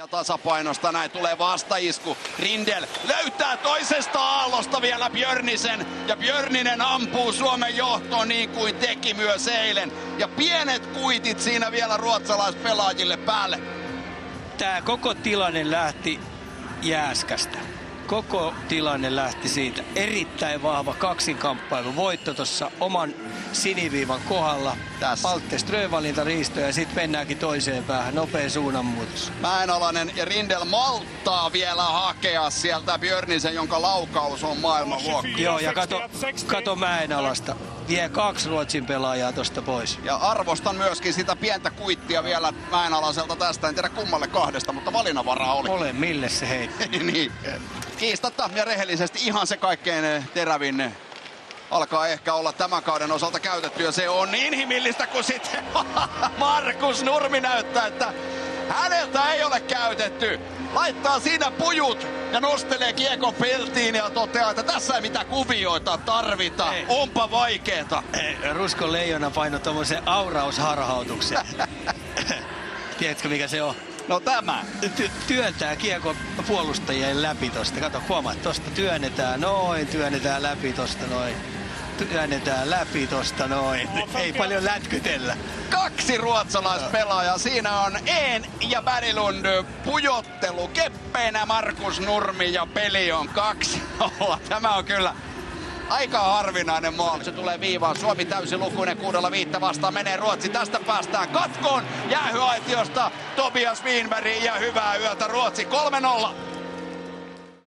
Ja tasapainosta näin tulee vastaisku. Rindel löytää toisesta aallosta vielä Björnisen. Ja Björninen ampuu Suomen johtoon niin kuin teki myös eilen. Ja pienet kuitit siinä vielä ruotsalaispelaajille päälle. Tämä koko tilanne lähti Jääskästä. Koko tilanne lähti siitä. Erittäin vahva kaksinkamppailu. Voitto tuossa oman siniviivan kohdalla. Alte Strövalinta riisto ja sitten mennäänkin toiseen päähän. Nopea suunnanmuutos. Mäenalainen ja Rindel malttaa vielä hakea sieltä Björnisen, jonka laukaus on maailmanluokka. Joo, ja kato Mäenalasta. Vie 2 Ruotsin pelaajaa tosta pois. Ja arvostan myöskin sitä pientä kuittia vielä Mäenalaiselta tästä. En tiedä kummalle 2, mutta valinnanvaraa oli. Mille se heitti. Niin. Kiistatta ja rehellisesti ihan se kaikkein terävin alkaa ehkä olla tämän kauden osalta käytetty. Ja se on inhimillistä, kun sitten Markus Nurmi näyttää, että häneltä ei ole käytetty. Laittaa siinä pujut ja nostelee kiekon peltiin ja toteaa, että tässä ei mitään kuvioita tarvita. Onpa vaikeeta. Ruskon leijona paino tommosen aurausharhautuksen. Tiedätkö mikä se on? No tämä. Työntää kiekon puolustajien läpi tosta. Kato, huomaat, tosta työnnetään läpi tosta noin. Työnnetään läpi tosta noin. Ei paljon lätkytellä. 2 ruotsalaispelaajaa. Siinä on Een ja Berglund pujottelu. Keppeenä Markus Nurmi ja peli on 2-0. Tämä on kyllä aika harvinainen maali. Se tulee viivaan. Suomi täysilukuinen 6-5 vastaan. Menee Ruotsi. Tästä päästään katkoon. Jäähyaitiosta Tobias Wienberg ja hyvää yötä Ruotsi 3-0.